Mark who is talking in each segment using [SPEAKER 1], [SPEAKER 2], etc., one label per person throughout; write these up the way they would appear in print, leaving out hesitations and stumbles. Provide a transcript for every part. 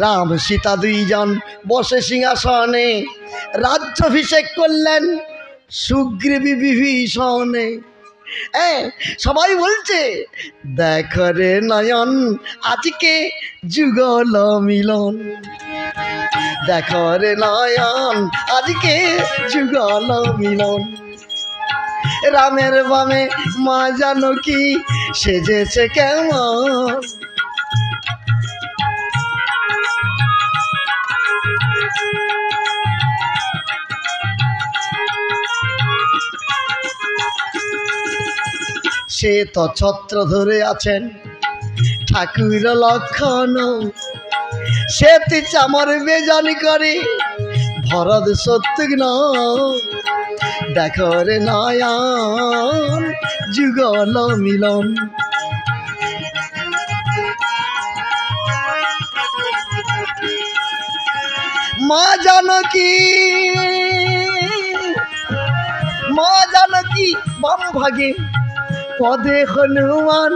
[SPEAKER 1] রাম সীতা দুইজন বসে সিংহাসনে রাজ্যাভিষেক করলেন সুগ্রীবী বিভীষণে। সবাই বলছে দেখো রে নয়ন আজকে যুগল মিলন, দেখো রে নয়ন আজকে যুগল মিলন। রামের বামে মা জানকী সেজেছে কেমন, সে তো ছত্র ধরে আছেন ঠাকুর লক্ষণ, সে তি চামর বেজন করে ভরত শত্রুঘ্ন। দেখো রে নয়ন যুগল মিলন। মা জানকী বাম ভাগে পদে হনুমান,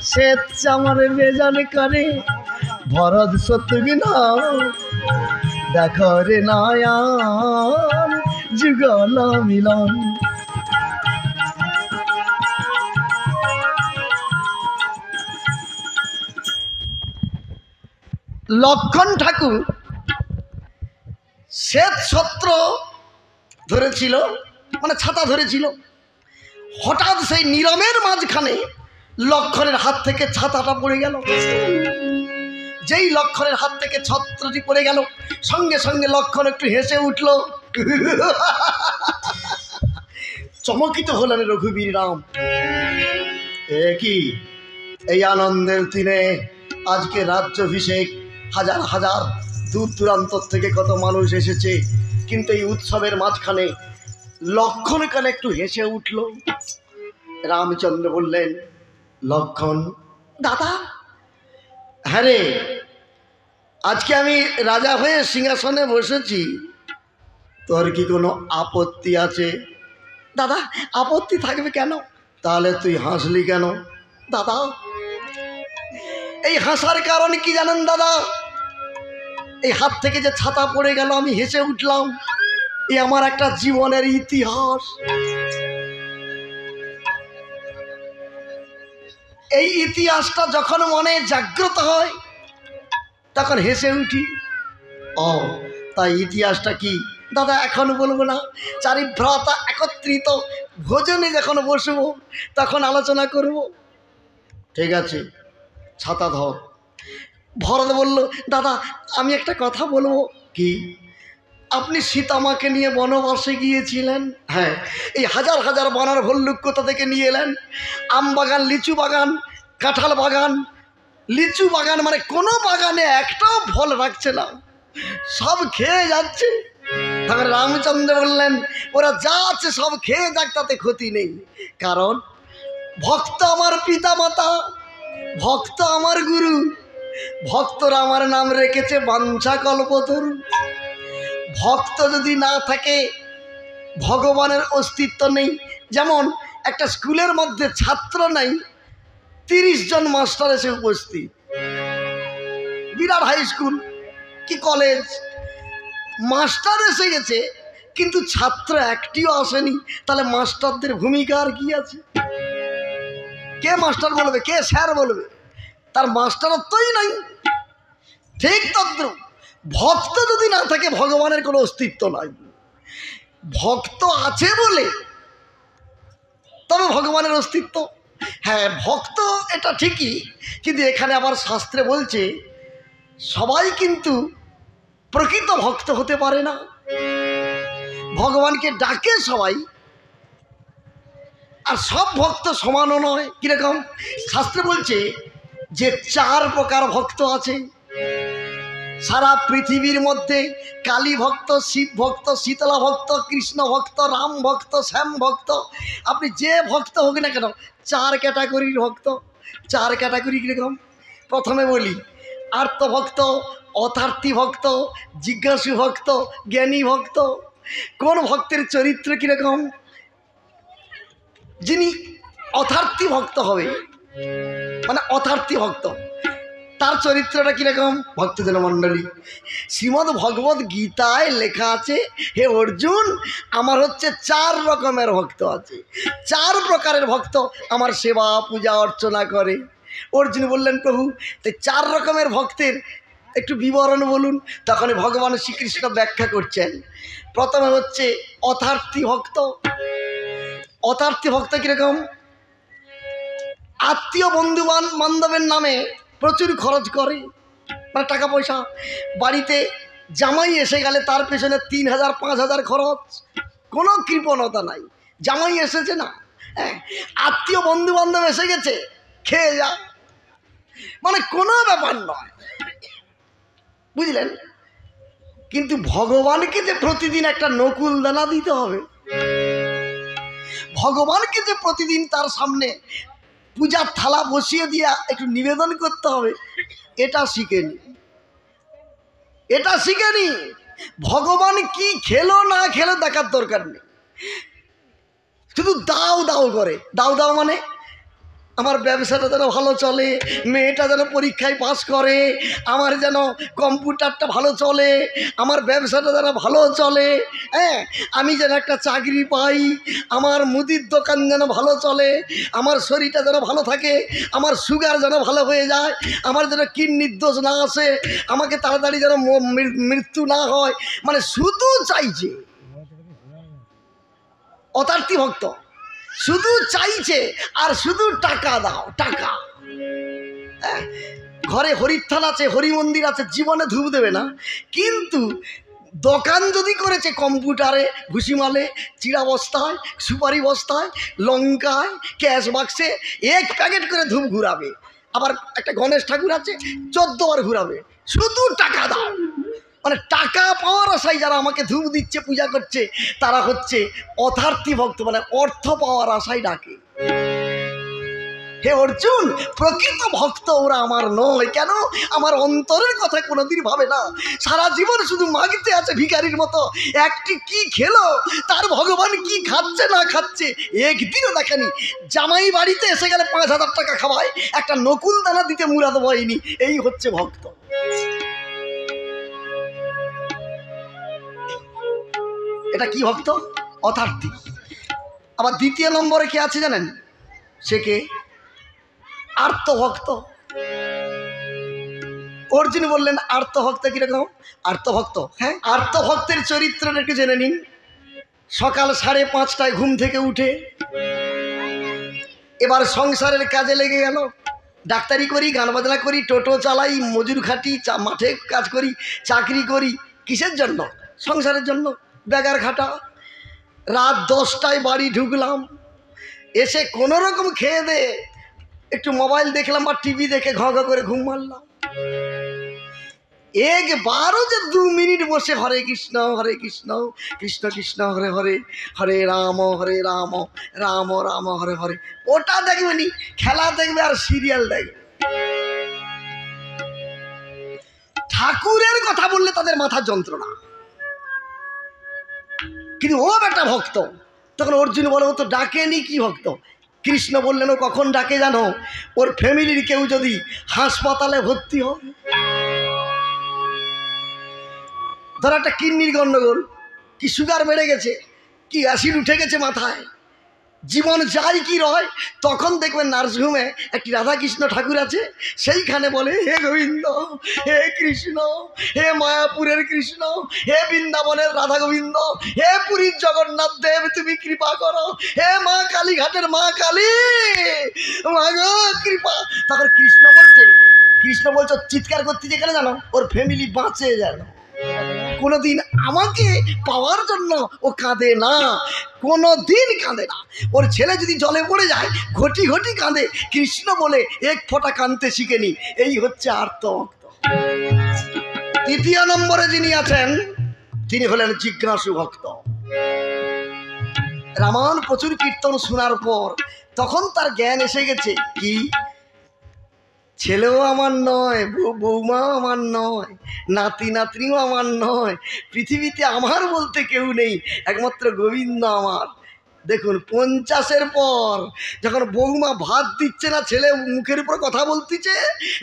[SPEAKER 1] সে চামর বেজন করে ভরত শত্রুঘ্ন। দেখো রে নয়ন যুগল মিলন। লক্ষণ ঠাকুর শ্বেত ছত্র ধরেছিল, মানে ছাতা ধরেছিল। হঠাৎ সেই নীরবের মাঝখানে লক্ষণের হাত থেকে ছাতাটা পড়ে গেল। যেই লক্ষণের হাত থেকে ছত্রটি পড়ে গেল, সঙ্গে সঙ্গে লক্ষণ একটু হেসে উঠল। চমকিত হলেন রঘুবীর রাম। কি এই আনন্দের দিনে আজকে রাজ্যাভিষেক, হাজার হাজার দূর দূরান্ত থেকে কত মানুষ এসেছে, কিন্তু এই উৎসবের মাঝখানে লক্ষণ কানে একটু হেসে উঠল। রামচন্দ্র বললেন, লক্ষণ দাদা, হ্যাঁ রে, আজকে আমি রাজা হয়ে সিংহাসনে বসেছি, তোর কি কোনো আপত্তি আছে? দাদা, আপত্তি থাকবে কেন? তাহলে তুই হাসলি কেন? দাদা, এই হাসার কারণ কি জানেন দাদা? এই হাত থেকে যে ছাতা পড়ে গেল, আমি হেসে উঠলাম, এ আমার একটা জীবনের ইতিহাস। এই ইতিহাসটা যখন মনে জাগ্রত হয় তখন হেসে উঠি। ও তাই ইতিহাসটা কি? দাদা এখন বলবো না, চারিভ্রাতা একত্রিত ভোজনে যখন বসবো তখন আলোচনা করব। ঠিক আছে, ছাতা ধর। ভরত বলল, দাদা আমি একটা কথা বলবো। কি? আপনি সীতামাকে নিয়ে বনবাসে গিয়েছিলেন। হ্যাঁ, এই হাজার হাজার বানর ভল্লুক কোথা থেকে নিয়ে এলেন? আম বাগান, লিচু বাগান, কাঁঠাল বাগান, লিচু বাগান, মানে কোনো বাগানে একটাও ফল রাখছে না, সব খেয়ে যাচ্ছে। তখন রামচন্দ্র বললেন, ওরা যা আছে সব খেয়ে যাক, তাতে ক্ষতি নেই, কারণ ভক্ত আমার পিতা মাতা, ভক্ত আমার গুরু, ভক্তরা আমার নাম রেখেছে বাঞ্ছা কল্পতরু। ভক্ত যদি না থাকে ভগবানের অস্তিত্ব নেই। যেমন একটা স্কুলের মধ্যে ছাত্র নাই, 30 জন মাস্টার এসে উপস্থিত, বিরাট হাই স্কুল কি কলেজ, মাস্টার এসে গেছে কিন্তু ছাত্র একটিও আসেনি, তাহলে মাস্টারদের ভূমিকা আর কি আছে? কে মাস্টার বলবে, কে স্যার বলবে? তার মাস্টারত্বই নাই। ঠিক তদ্রুপ ভক্ত যদি না থাকে ভগবানের কোনো অস্তিত্ব নাই। ভক্ত আছে বলে তবে ভগবানের অস্তিত্ব। হ্যাঁ, ভক্ত এটা ঠিকই, কিন্তু এখানে আবার শাস্ত্রে বলছে সবাই কিন্তু প্রকৃত ভক্ত হতে পারে না। ভগবানকে ডাকে সবাই, আর সব ভক্ত সমানও নয়। কিরকম? শাস্ত্রে বলছে যে 4 প্রকার ভক্ত আছে সারা পৃথিবীর মধ্যে। কালী ভক্ত, শিব ভক্ত, শীতলা ভক্ত, কৃষ্ণ ভক্ত, রাম ভক্ত, শ্যাম ভক্ত। আপনি যে ভক্ত হোক না কেন, 4 ক্যাটাগরির ভক্ত। 4 ক্যাটাগরি কীরকম? প্রথমে বলি আর্তভক্ত, অথার্থী ভক্ত, জিজ্ঞাসু ভক্ত, জ্ঞানী ভক্ত। কোন ভক্তের চরিত্র কীরকম? যিনি অথার্থী ভক্ত হবে, মানে অথার্থী ভক্ত, তার চরিত্রটা কীরকম? ভক্তজন মণ্ডলী, শ্রীমদ্ ভগবদ্ গীতায় লেখা আছে, হে অর্জুন, আমার হচ্ছে 4 রকমের ভক্ত আছে, 4 প্রকারের ভক্ত আমার সেবা পূজা অর্চনা করে। অর্জুন বললেন, প্রভু, তো 4 রকমের ভক্তের একটু বিবরণ বলুন। তখন ভগবান শ্রীকৃষ্ণ ব্যাখ্যা করছেন। প্রথমে হচ্ছে অথার্থী ভক্ত। অথার্থী ভক্ত কীরকম? আত্মীয় বন্ধু বান্ধবের নামে প্রচুর খরচ করে, মানে টাকা পয়সা। বাড়িতে জামাই এসে গেলে তার পেছনে 3000 5000 খরচ, কোনো কৃপণতা নাই। জামাই এসেছে না, হ্যাঁ, আত্মীয় বন্ধু বান্ধব এসে গেছে, খেয়ে যা, মানে কোনো ব্যাপার নয়, বুঝলেন? কিন্তু ভগবানকে যে প্রতিদিন একটা নকুল দানা দিতে হবে, ভগবানকে যে প্রতিদিন তার সামনে পূজার থালা বসিয়ে দিয়ে একটু নিবেদন করতে হবে, এটা শিখেনি, এটা শিখেনি। ভগবান কি খেলো না খেলো দেখার দরকার নেই, শুধু দাও দাও করে। দাও দাও মানে আমার ব্যবসাটা যেন ভালো চলে, মেয়েটা যেন পরীক্ষায় পাস করে, আমার যেন কম্পিউটারটা ভালো চলে, আমার ব্যবসাটা যেন ভালো চলে, হ্যাঁ, আমি যেন একটা চাকরি পাই, আমার মুদির দোকান যেন ভালো চলে, আমার শরীরটা যেন ভালো থাকে, আমার সুগার যেন ভালো হয়ে যায়, আমার যেন কিডনির দোষ না আসে, আমাকে তাড়াতাড়ি যেন মৃত্যু না হয়, মানে শুধু চাইছে। অতার্থী ভক্ত শুধু চাইছে আর শুধু টাকা দাও, টাকা। ঘরে হরির থান আছে, হরি মন্দির আছে, জীবনে ধূপ দেবে না, কিন্তু দোকান যদি করেছে কম্পিউটারে, ভুসিমালে, চিড়া বস্তায়, সুপারি বস্তায়, লঙ্কায়, ক্যাশ বাক্সে 1 প্যাকেট করে ধূপ ঘুরাবে। আবার একটা গণেশ ঠাকুর আছে, 14 বার ঘুরাবে, শুধু টাকা দাও। মানে টাকা পাওয়ার আশায় যারা আমাকে ধূপ দিচ্ছে, পূজা করছে, তারা হচ্ছে অথার্থী ভক্ত, মানে অর্থ পাওয়ার আশায় ডাকে। হে অর্জুন, প্রকৃত ভক্ত ওরা আমার নয়। কেন? আমার অন্তরের কথা কোনোদিন ভাবে না, সারা জীবন শুধু মাগতে আছে ভিখারির মতো। একটি কি খেলো, তার ভগবান কি খাচ্ছে না খাচ্ছে একদিনও দেখেনি। জামাই বাড়িতে এসে গেলে 5000 টাকা খাওয়ায়, একটা নকুল দানা দিতে মুরাদ বয়নি। এই হচ্ছে ভক্ত। এটা কি ভক্ত? অথার্থী। আবার দ্বিতীয় নম্বরে কে আছে জানেন? সে কে? আর্তভক্ত। অর্জুন বললেন আর্তভক্ত কিরকম? আর্তভক্ত, হ্যাঁ, আর্তভক্তের চরিত্রটা একটু জেনে নিন। সকাল 5:30টায় ঘুম থেকে উঠে এবার সংসারের কাজে লেগে গেল। ডাক্তারি করি, গান বাজনা করি, টোটো চালাই, মজুর খাটি, মাঠে কাজ করি, চাকরি করি। কিসের জন্য? সংসারের জন্য। বেগার খাটা। রাত 10টায় বাড়ি ঢুকলাম, এসে কোনো রকম খেয়ে দে একটু মোবাইল দেখলাম বা টিভি দেখে ঘ ঘ করে ঘুম মারলাম। একবারও যে 2 মিনিট বসে হরে কৃষ্ণ কৃষ্ণ কৃষ্ণ হরে হরে, হরে রাম রাম রাম হরে হরে, ওটা দেখবে নি। খেলা দেখবে আর সিরিয়াল দেখবে। ঠাকুরের কথা বললে তাদের মাথার যন্ত্রণা। কিন্তু ও একটা ভক্ত। তখন অর্জুন বলে, ও তো ডাকেনি, কি ভক্ত? কৃষ্ণ বললেন, ও কখন ডাকে জানো? ওর ফ্যামিলির কেউ যদি হাসপাতালে ভর্তি হয়, ধর একটা কিডনির গন্ডগোল, কি সুগার বেড়ে গেছে, কি অ্যাসিড উঠে গেছে মাথায়, জীবন যায় কি রয়, তখন দেখবেন নার্সিংহোমে একটি রাধাকৃষ্ণ ঠাকুর আছে, সেইখানে বলে, হে গোবিন্দ, হে কৃষ্ণ, হে মায়াপুরের কৃষ্ণ, হে বৃন্দাবনের রাধা গোবিন্দ, হে পুরীর জগন্নাথ দেব, তুমি কৃপা করো, হে মা কালীঘাটের মা কালী, মা গো কৃপা। তখন কৃষ্ণ বলছে চিৎকার করতে, যেখানে জানো ওর ফ্যামিলি বাঁচে যেন। কোনোদিন আমাকে পাওয়ার জন্য ও কাঁদে না, কোনোদিন কাঁদে না। ওর ছেলে যদি জলে পড়ে যায় ঘটি ঘটি কাঁদে, কৃষ্ণ বলে 1 ফোঁটা কাঁদতে শিখেনি। এই হচ্ছে আর্তভক্ত। তৃতীয় নম্বরে যিনি আছেন তিনি হলেন জিজ্ঞাসু ভক্ত। রামায়ণ প্রচুর কীর্তন শোনার পর তখন তার জ্ঞান এসে গেছে, কি ছেলেও আমার নয়, বৌমাও আমার নয়, নাতি নাতনিও আমার নয়, পৃথিবীতে আমার বলতে কেউ নেই, একমাত্র গোবিন্দ আমার। দেখুন 50-এর পর যখন বৌমা ভাত দিচ্ছে না, ছেলে মুখের উপর কথা বলতেছে,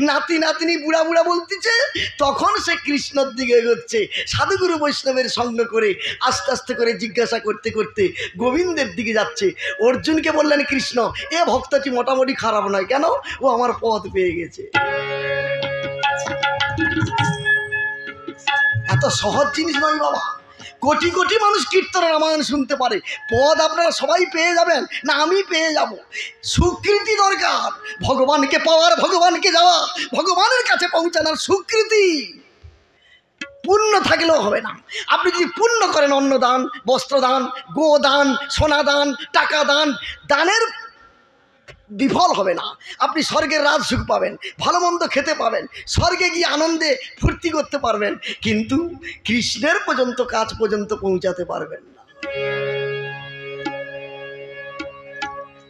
[SPEAKER 1] নাতি নাতনি বুড়া বুড়া বলতেছে, তখন সে কৃষ্ণর দিকে এগোচ্ছে সাধুগুরু বৈষ্ণবের সঙ্গ করে। আস্তে আস্তে করে জিজ্ঞাসা করতে করতে গোবিন্দের দিকে যাচ্ছে। অর্জুনকে বললেন কৃষ্ণ, এ ভক্তটি মোটামুটি খারাপ নয়, কেন? ও আমার পথ পেয়ে গেছে। এত সহজ জিনিস নয় বাবা। কোটি কোটি মানুষ কীর্তন রামায়ণ শুনতে পারে, পদ আপনারা সবাই পেয়ে যাবেন না? আমি পেয়ে যাব? স্বীকৃতি দরকার, ভগবানকে পাওয়ার, ভগবানকে যাওয়া, ভগবানের কাছে পৌঁছানোর স্বীকৃতি। পুণ্য থাকলেও হবে না। আপনি যদি পুণ্য করেন, অন্নদান, বস্ত্রদান, গোদান, সোনাদান, টাকা দান, দানের বিফল হবে না। আপনি স্বর্গের রাজ সুখ পাবেন, ভালো মন্দ খেতে পাবেন, স্বর্গে গিয়ে আনন্দে ফুর্তি করতে পারবেন, কিন্তু কৃষ্ণের পর্যন্ত কাজ পর্যন্ত পৌঁছাতে পারবেন না।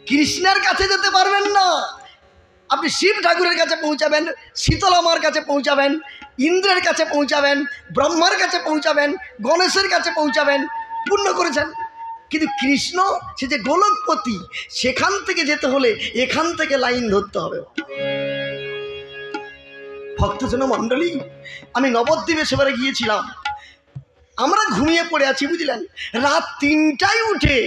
[SPEAKER 1] কৃষ্ণের কাছে যেতে পারবেন না। আপনি শিব ঠাকুরের কাছে পৌঁছাবেন, শীতলা মার কাছে পৌঁছাবেন, ইন্দ্রের কাছে পৌঁছাবেন, ব্রহ্মার কাছে পৌঁছাবেন, গণেশের কাছে পৌঁছাবেন, পুণ্য করেছেন। কিন্তু কৃষ্ণ সে যে গোলকপতি, সেখান থেকে যেতে হলে এখান থেকে লাইন ধরতে হবে। ভক্তজন মণ্ডলী, আমি নবদ্বীপে সেবারে গিয়েছিলাম। আমরা ঘুমিয়ে পড়ে আছি, বুঝলেন? রাত 3টায় উঠে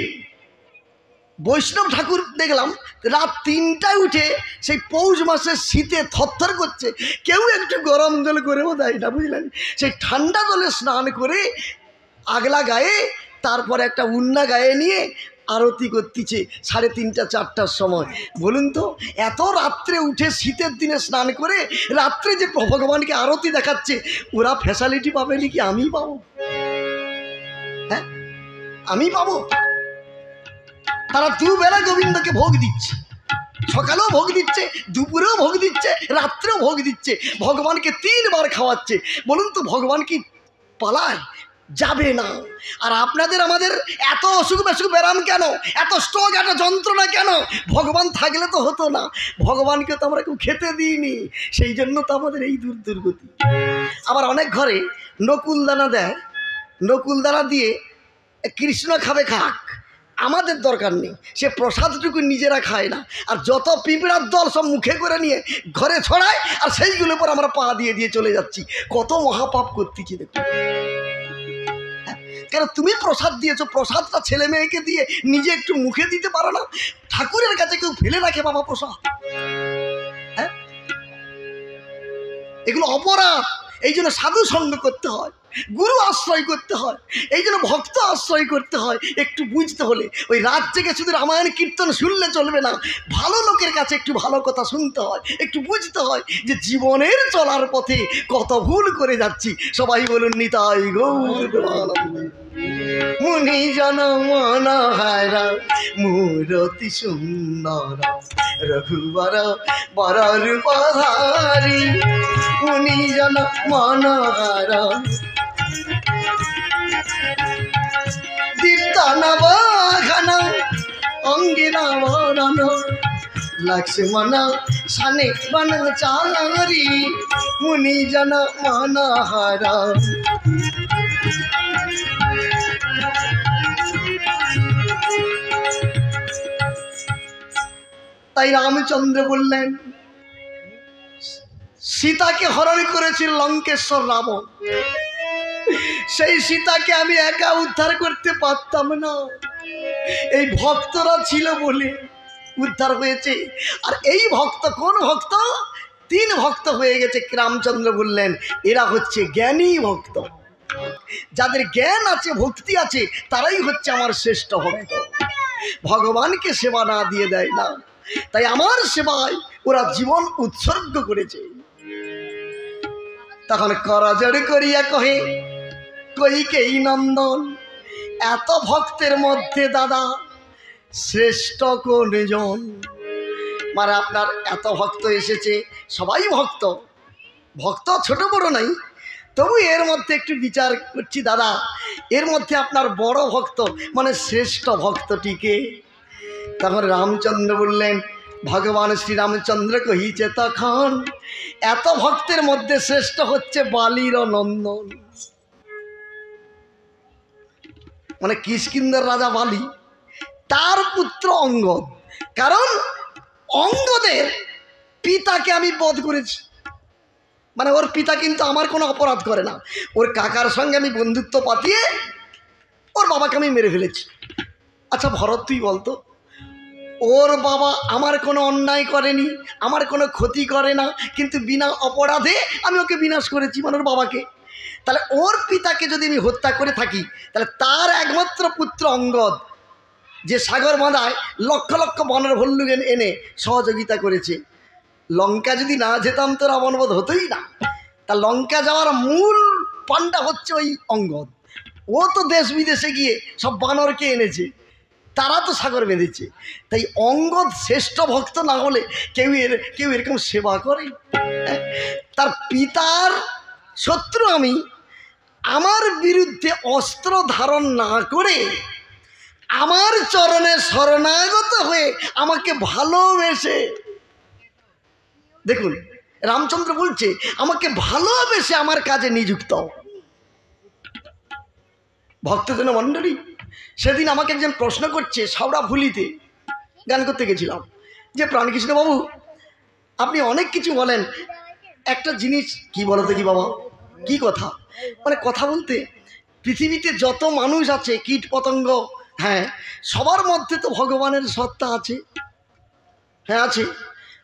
[SPEAKER 1] বৈষ্ণব ঠাকুর দেখলাম, রাত 3টায় উঠে সেই পৌষ মাসের শীতে থরথর করছে, কেউ একটু গরম জল করেও দেয় না, বুঝলেন? সেই ঠান্ডা জলে স্নান করে আগলা গায়ে, তারপর একটা উন্না গায়ে নিয়ে আরতি করতেছে 3:30 4টার সময়। বলুন তো, এত রাত্রে উঠে শীতের দিনে স্নান করে রাত্রে যে ভগবানকে আরতি দেখাচ্ছে, ওরা ফ্যাসিলিটি পাবে নাকি আমি পাবো? হ্যাঁ, আমি পাবো? তারা দুবেলা গোবিন্দকে ভোগ দিচ্ছে, সকালেও ভোগ দিচ্ছে, দুপুরেও ভোগ দিচ্ছে, রাত্রেও ভোগ দিচ্ছে, ভগবানকে 3 বার খাওয়াচ্ছে। বলুন তো, ভগবান কি পালায়? যাবে না। আর আপনাদের আমাদের এত অসুখ বেসুখ ব্যারাম কেন? এত স্ট্রোক, এত যন্ত্রণা কেন? ভগবান থাকলে তো হতো না। ভগবানকে তো আমরা কেউ খেতে দিইনি, সেই জন্য তো আমাদের এই দুর্গতি। আবার অনেক ঘরে নকুলদানা দেয়, নকুলদানা দিয়ে কৃষ্ণ খাবে খাক, আমাদের দরকার নেই। সে প্রসাদটুকু নিজেরা খায় না, আর যত পিঁপড়ার দল সব মুখে করে নিয়ে ঘরে ছড়ায়, আর সেইগুলোর পর আমরা পা দিয়ে দিয়ে চলে যাচ্ছি। কত মহাপাপ করতেছি দেখুন। কেন তুমি প্রসাদ দিয়েছো, প্রসাদটা ছেলে মেয়েকে দিয়ে নিজে একটু মুখে দিতে পারো না? ঠাকুরের কাছে কেউ ফেলে রাখে বাবা প্রসাদ? হ্যাঁ, এগুলো অপরাধ। এই জন্য সাধু সঙ্গ করতে হয়, গুরু আশ্রয় করতে হয়, এই জন্য ভক্ত আশ্রয় করতে হয়। একটু বুঝতে হলে ওই রাত জেগে শুধু রামায়ণ কীর্তন শুনলে চলবে না, ভালো লোকের কাছে একটু ভালো কথা শুনতে হয়, একটু বুঝতে হয় যে জীবনের চলার পথে কত ভুল করে যাচ্ছি। সবাই বলুন নিতাই গৌর প্রেমানন্দ। মুনি জন মনোহরা মূরতি সুন্দর, রঘুবর বর রূপধারী। মুনি জন মনোহরা দীপ্ত নবঘন অঙ্গে নবরণ, লক্ষ্মণ শানে বনচারী। মুনি জন মনোহরা। তাই রামচন্দ্র বললেন, সীতাকে হরণ করেছিল লঙ্কেশ্বর রাবণ, সেই সীতাকে আমি একা উদ্ধার করতে পারতাম না, এই ভক্তরা ছিল বলে উদ্ধার হয়েছে। আর এই ভক্ত কোন ভক্ত? 3 ভক্ত হয়ে গেছে। রামচন্দ্র বললেন, এরা হচ্ছে জ্ঞানী ভক্ত, যাদের জ্ঞান আছে, ভক্তি আছে, তারাই হচ্ছে আমার শ্রেষ্ঠ ভক্ত। ভগবানকে সেবা না দিয়ে দেয় না, তাই আমার সেবায় ওরা জীবন উৎসর্গ করেছে। তখন করজোড় করিয়া কহে কইকেয়ী নন্দন, এত ভক্তের মধ্যে দাদা শ্রেষ্ঠ কোনজন? মানে আপনার এত ভক্ত এসেছে, সবাই ভক্ত, ভক্ত ছোট বড় নাই, তবু এর মধ্যে একটু বিচার করছি দাদা, এর মধ্যে আপনার বড় ভক্ত মানে শ্রেষ্ঠ ভক্তটিকে? তখন রামচন্দ্র বললেন, ভগবান শ্রীরামচন্দ্র কহিছে তখন, এত ভক্তের মধ্যে শ্রেষ্ঠ হচ্ছে বালির নন্দন। মানে কিষ্কিন্ধার রাজা বালি, তার পুত্র অঙ্গদ। কারণ অঙ্গদের পিতাকে আমি বধ করেছি, মানে ওর পিতা কিন্তু আমার কোনো অপরাধ করে না, ওর কাকার সঙ্গে আমি বন্ধুত্ব পাতিয়ে ওর বাবাকে আমি মেরে ফেলেছি। আচ্ছা ভরত, তুই বলতো, ওর বাবা আমার কোনো অন্যায় করেনি, আমার কোনো ক্ষতি করে না, কিন্তু বিনা অপরাধে আমি ওকে বিনাশ করেছি, মানে ওর বাবাকে। তাহলে ওর পিতাকে যদি আমি হত্যা করে থাকি, তাহলে তার একমাত্র পুত্র অঙ্গদ, যে সাগর বাঁধায় লক্ষ লক্ষ বনের ভল্লুক এনে সহযোগিতা করেছে, লঙ্কা যদি না যেতাম তো রাবণবধ হতোই না। তা লঙ্কা যাওয়ার মূল পান্ডা হচ্ছে ওই অঙ্গদ। ও তো দেশ বিদেশে গিয়ে সব বানরকে এনেছে, তারা তো সাগর বেঁধেছে। তাই অঙ্গদ শ্রেষ্ঠ ভক্ত না হলে কেউ এরকম সেবা করে? তার পিতার শত্রু আমি, আমার বিরুদ্ধে অস্ত্র ধারণ না করে আমার চরণে শরণাগত হয়ে আমাকে ভালোবেসে, দেখুন রামচন্দ্র বলছে আমাকে ভালোবেসে আমার কাজে নিযুক্ত। ভক্তজন মণ্ডলী, সেদিন আমাকে একজন প্রশ্ন করছে, সাউড়া ভুলিতে গান করতে গেছিলাম, যে প্রাণকৃষ্ণ বাবু আপনি অনেক কিছু বলেন, একটা জিনিস কি বলতে কি বাবা, কি কথা, মানে কথা বলতে পৃথিবীতে যত মানুষ আছে কীট পতঙ্গ, হ্যাঁ সবার মধ্যে তো ভগবানের সত্তা আছে, হ্যাঁ আছে।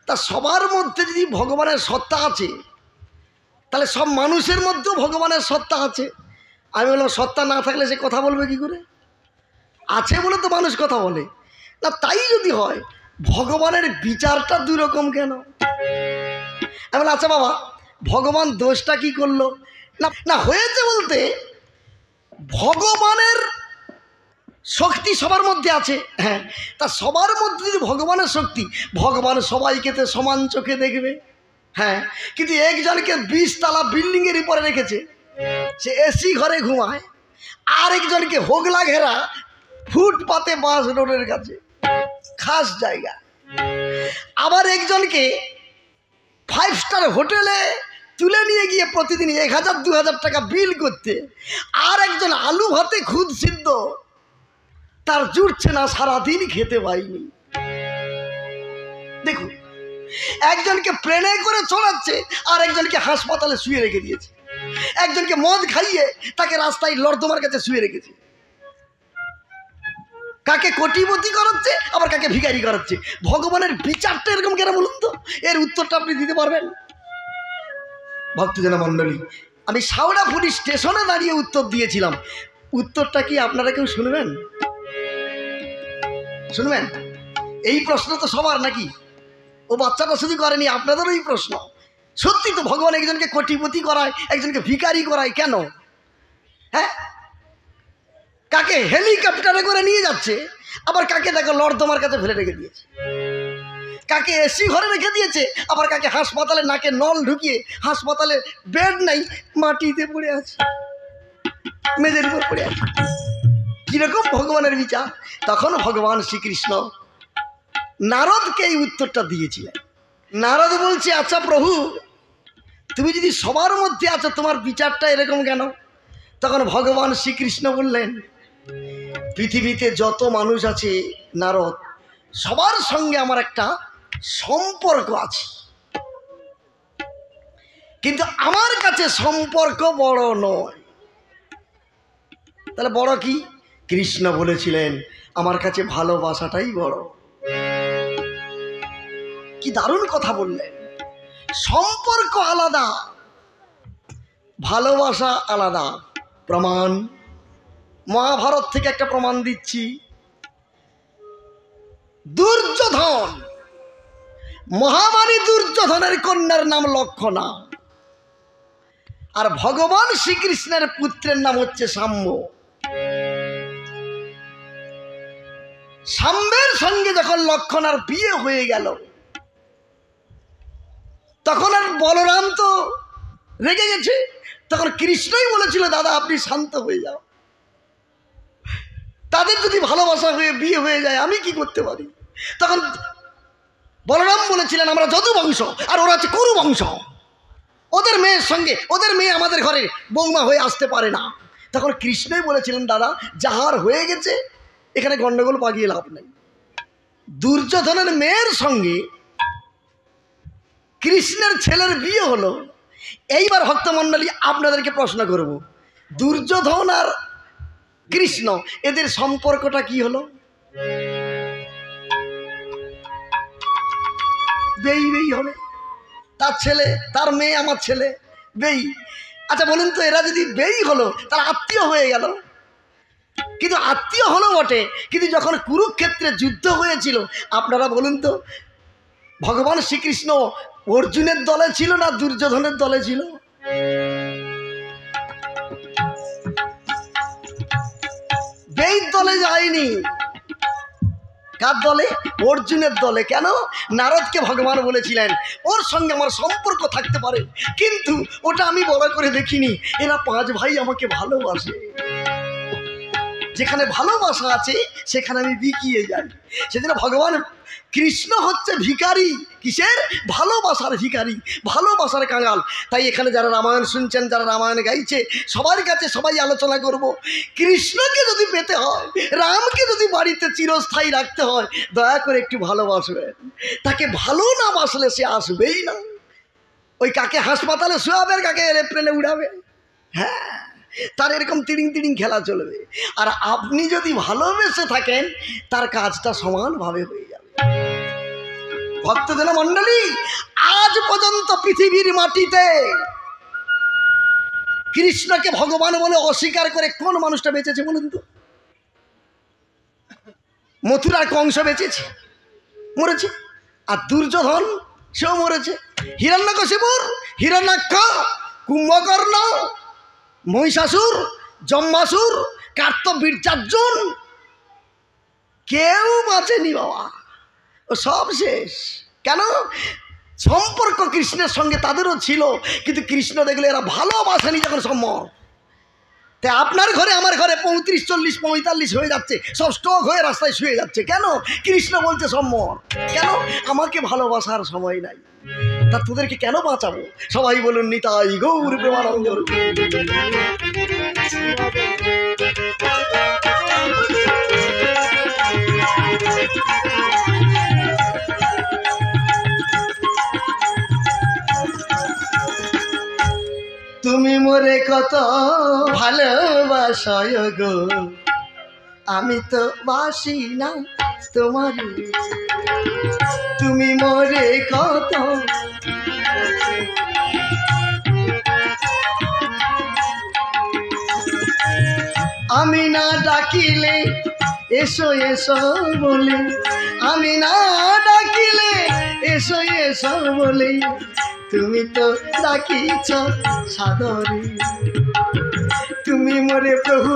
[SPEAKER 1] তা সবার মধ্যে যদি ভগবানের সত্তা আছে, তাহলে সব মানুষের মধ্যেও ভগবানের সত্তা আছে। আমি বললাম সত্তা না থাকলে সে কথা বলবে কি করে? আছে বলে তো মানুষ কথা বলে না। তাই যদি হয় ভগবানের বিচারটা দুরকম কেন? আমি বললাম আচ্ছা বাবা, ভগবান দোষটা কি করলো? না না হয়েছে বলতে, ভগবানের শক্তি সবার মধ্যে আছে, হ্যাঁ, তা সবার মধ্যে যদি ভগবানের শক্তি, ভগবান সবাইকে তো সমান চোখে দেখবে, হ্যাঁ, কিন্তু একজনকে 20 তলা বিল্ডিংয়ের উপরে রেখেছে, সে এসি ঘরে ঘুমায়, আর একজনকে হোগলা ঘেরা ফুটপাতে বাস রোডের কাছে খাস জায়গা, আবার একজনকে 5 স্টার হোটেলে তুলে নিয়ে গিয়ে প্রতিদিন 1000-2000 টাকা বিল করতে, আর একজন আলু ভাতে খুদ সিদ্ধ তার জুটছে না, সারাদিন খেতে পাইনি। দেখুন একজনকে প্লেনে করে চড়াচ্ছে, আর একজনকে হাসপাতালে শুয়ে রেখে দিয়েছে, একজনকে মদ খাইয়ে তাকে রাস্তায় লর্দমার কাছে শুয়ে রেখেছে। কাকে কোটিপতি করাচ্ছে, আবার কাকে ভিখারি করাচ্ছে। ভগবানের বিচারটা এরকম কেন বলুন তো? এর উত্তরটা আপনি দিতে পারবেন? ভক্তজন মণ্ডলী, আমি সাউড়াফুলি স্টেশনে দাঁড়িয়ে উত্তর দিয়েছিলাম, উত্তরটা কি আপনারা কেউ শুনবেন? শুনবেন? এই প্রশ্ন তো সবার নাকি? ও বাচ্চাটা শুধু করেনি, আপনাদেরও এই প্রশ্ন। সত্যি তো ভগবান একজনকে কোটিপতি করায়, একজনকে ভিখারি করায় কেন? হ্যাঁ, কাকে হেলিকপ্টারে করে নিয়ে যাচ্ছে, আবার কাকে দেখো লর্দমার কাছে ফেলে রেখে দিয়েছে, কাকে এসি ঘরে রেখে দিয়েছে, আবার কাকে হাসপাতালে নাকে নল ঢুকিয়ে হাসপাতালে বেড নাই, মাটিতে পড়ে আছে, মেঝের উপর পড়ে আছে। কিরকম ভগবানের বিচার? তখন ভগবান শ্রীকৃষ্ণ নারদকে এই উত্তরটা দিয়েছিলেন। নারদ বলছে আচ্ছা প্রভু, তুমি যদি সবার মধ্যে আছো, তোমার বিচারটা এরকম কেন? তখন ভগবান শ্রীকৃষ্ণ বললেন, পৃথিবীতে যত মানুষ আছে নারদ, সবার সঙ্গে আমার একটা সম্পর্ক আছে, কিন্তু আমার কাছে সম্পর্ক বড় নয়। তাহলে বড় কি? কৃষ্ণ বলেছিলেন আমার কাছে ভালোবাসাটাই বড়। কি দারুণ কথা বললেন! সম্পর্ক আলাদা, ভালোবাসা আলাদা। প্রমাণ মহাভারত থেকে একটা প্রমাণ দিচ্ছি। দুর্যোধন, মহামারী দুর্যোধনের কন্যার নাম লক্ষণা, আর ভগবান শ্রীকৃষ্ণের পুত্রের নাম হচ্ছে সাম্য। সাম্যের সঙ্গে যখন লক্ষণার বিয়ে হয়ে গেল, তখন আর বলরাম তো রেগে গেছে, তখন কৃষ্ণই বলেছিল দাদা আপনি শান্ত হয়ে যাও, তাদের যদি ভালোবাসা হয়ে বিয়ে হয়ে যায় আমি কি করতে পারি? তখন বলরাম বলেছিলেন আমরা যদু বংশ, আর ওরা হচ্ছে কুরু বংশ, ওদের মেয়ের সঙ্গে, ওদের মেয়ে আমাদের ঘরে বৌমা হয়ে আসতে পারে না। তখন কৃষ্ণই বলেছিলেন দাদা যাহার হয়ে গেছে এখানে গন্ডগোল পাকিয়ে লাভ নেই। দুর্যোধনের মেয়ের সঙ্গে কৃষ্ণের ছেলের বিয়ে হলো। এইবার ভক্তমণ্ডলী আপনাদেরকে প্রশ্ন করব, দুর্যোধন আর কৃষ্ণ এদের সম্পর্কটা কি হলো? বেই বেই হবে, তার ছেলে তার মেয়ে আমার ছেলে, বেই। আচ্ছা বলুন তো, এরা যদি বেই হলো তার আত্মীয় হয়ে গেল। কিন্তু আত্মীয় হলো বটে, কিন্তু যখন কুরুক্ষেত্রে যুদ্ধ হয়েছিল আপনারা বলুন তো, ভগবান শ্রীকৃষ্ণ অর্জুনের দলে ছিল না দুর্যোধনের দলে ছিল? বেই দলে যায়নি। কার দলে? অর্জুনের দলে। কেন? নারদকে ভগবান বলেছিলেন ওর সঙ্গে আমার সম্পর্ক থাকতে পারে, কিন্তু ওটা আমি বড় করে দেখিনি। এরা 5 ভাই আমাকে ভালোবাসে, যেখানে ভালোবাসা আছে সেখানে আমি বিকিয়ে যাই। সেজন্য ভগবান কৃষ্ণ হচ্ছে ভিখারি। কিসের? ভালোবাসার ভিখারি, ভালোবাসার কাঙাল। তাই এখানে যারা রামায়ণ শুনছেন, যারা রামায়ণ গাইছে, সবার কাছে সবাই আলোচনা করব, কৃষ্ণকে যদি পেতে হয়, রামকে যদি বাড়িতে চিরস্থায়ী রাখতে হয়, দয়া করে একটু ভালোবাসবেন। তাকে ভালো না বাসলে সে আসবেই না। ওই কাকে হাসপাতালে শোয়াবে আর কাকে এরোপ্লেনে উড়াবে, হ্যাঁ, তার এরকম তিড়িং তিড়িং খেলা চলবে। আর আপনি যদি ভালোবেসে থাকেন তার কাজটা সমানভাবে হয়ে যাবে। ভক্তজন মণ্ডলী, আজ পর্যন্ত পৃথিবীর মাটিতে কৃষ্ণকে ভগবান বলে অস্বীকার করে কোন মানুষটা বেঁচেছে বলুন তো? মথুরার কংস বেঁচেছে, মরেছে। আর দুর্যোধন সেও মরেছে। হিরণ্যকশিপুর, হিরণ্যাক্ষ, কুম্ভকর্ণ, মহিষাসুর, জম্বাসুর, কার্তবীর্যার্জুন, কেউ বাঁচেনি বাবা, ও সব শেষ। কেন? সম্পর্ক কৃষ্ণের সঙ্গে তাদেরও ছিল, কিন্তু কৃষ্ণ দেখলে এরা ভালোবাসেনি যখন সম্ভব। তাই আপনার ঘরে আমার ঘরে 35, 40, 45 হয়ে যাচ্ছে, সব স্টক হয়ে রাস্তায় শুয়ে যাচ্ছে। কেন? কৃষ্ণ বলছে সম্ভব। কেন? আমাকে ভালোবাসার সময় নাই। তা তোদেরকে কেন বাঁচাবো? সবাই বলুন নিতাই গৌর প্রেমানন্দ। তুমি মোরে কত ভালোবাসো গো, আমি তো বাসি না তোমার। তুমি মোরে কত, আমি না ডাকিলে এসো এসো বলে, আমি না ডাকিলে এসো এসো বলে, তুমি তো ডাকিছ সাদরে। তুমি মোরে প্রভু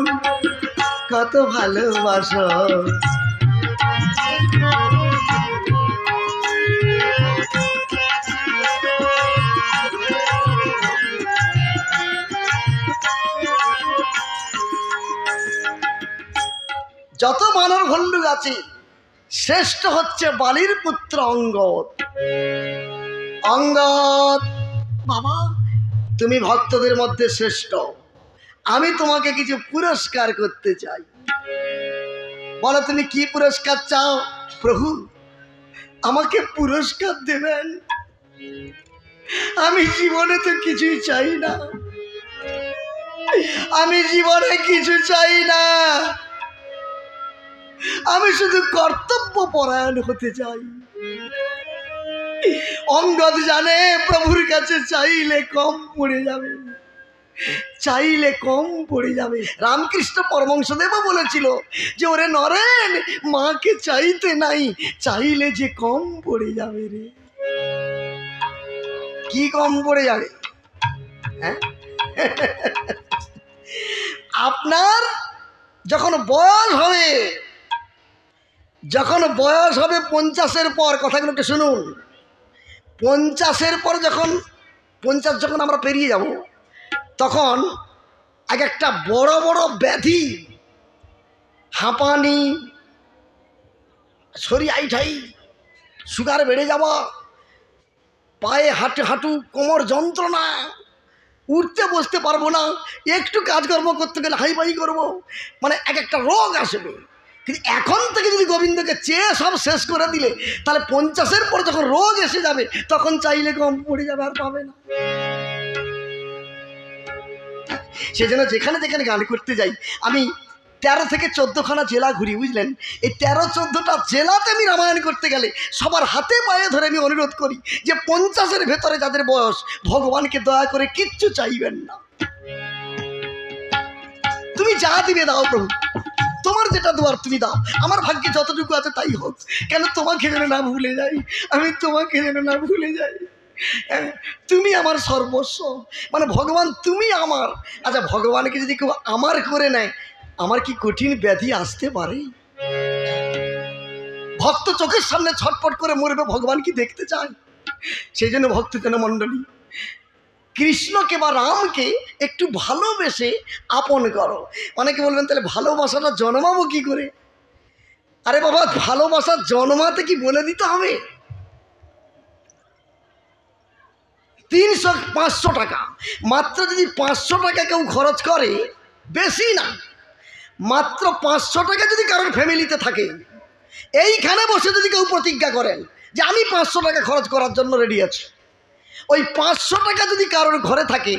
[SPEAKER 1] কত ভালোবাসো, যত বানর ভল্লুক আছে শ্রেষ্ঠ হচ্ছে বালির পুত্র অঙ্গদ। অঙ্গদ বাবা, তুমি ভক্তদের মধ্যে শ্রেষ্ঠ, আমি তোমাকে কিছু পুরস্কার করতে চাই। বলো তুমি কি পুরস্কার চাও? প্রভু আমাকে পুরস্কার দেবেন, আমি জীবনে তো কিছুই চাই না, আমি জীবনে কিছু চাই না, আমি শুধু কর্তব্য পরায়ণ হতে চাই। অঙ্গদ জানে প্রভুর কাছে চাইলে কম পড়ে যাবে, চাইলে কম পড়ে যাবে। রামকৃষ্ণ পরমহংসদেব বলেছিল যে ওরে নরেন, মাকে চাইতে নাই, চাইলে যে কম পড়ে যাবে রে। কি কম পড়ে যাবে? হ্যাঁ, আপনার যখন বয়স হবে, যখন বয়স হবে 50-এর পর, কথাগুলো একটু শুনুন, 50-এর পর যখন 50 যখন আমরা পেরিয়ে যাব, তখন এক একটা বড় বড় ব্যাধি, হাঁপানি, শরীর আইঠাই, সুগার বেড়ে যাওয়া, পায়ে হাঁটু কোমর যন্ত্রণা, উঠতে বসতে পারবো না, একটু কাজকর্ম করতে গেলে হাইফাই করবো, মানে এক একটা রোগ আসবে। কিন্তু এখন থেকে যদি গোবিন্দকে চেয়ে সব শেষ করে দিলে, তাহলে 50-এর পর যখন রোগ এসে যাবে তখন চাইলে কম পড়ে যাবে, আর পাবে না। সেজন্য যেখানে যেখানে গান করতে যাই, আমি 13 থেকে 14খানা জেলা ঘুরি, বুঝলেন? এই 13-14টা জেলাতে আমি রামায়ণ করতে গেলে সবার হাতে পায়ে ধরে আমি অনুরোধ করি যে 50-এর ভেতরে যাদের বয়স, ভগবানকে দয়া করে কিচ্ছু চাইবেন না। তুমি যা দিবে দাও প্রভু, তোমার যেটা দেওয়ার তুমি দাও, আমার ভাগ্যে যতটুকু আছে তাই হোক, কেন তোমাকে যেন না ভুলে যাই, আমি তোমাকে যেন না ভুলে যাই। তুমি আমার সর্বস্ব, মানে ভগবান তুমি আমার। আচ্ছা, ভগবানকে যদি কেউ আমার করে নেয়, আমার কি কঠিন ব্যাধি আসতে পারে? ভক্ত চোখের সামনে ছটফট করে মরবে, ভগবান কি দেখতে চায়? সেই জন্য ভক্তজন মণ্ডলী, কৃষ্ণকে বা রামকে একটু ভালোবেসে আপন করো। অনেকে বলবেন তাহলে ভালোবাসাটা জন্মাবো কি করে? আরে বাবা, ভালোবাসা জন্মাতে কি বলে দিতে হবে? 300-500 টাকা মাত্র যদি 500 টাকা কেউ খরচ করে, বেশি না, মাত্র 500 টাকা যদি কারোর ফ্যামিলিতে থাকে, এইখানে বসে যদি কেউ প্রতিজ্ঞা করেন যে আমি 500 টাকা খরচ করার জন্য রেডি আছি, ওই 500 টাকা যদি কারোর ঘরে থাকে,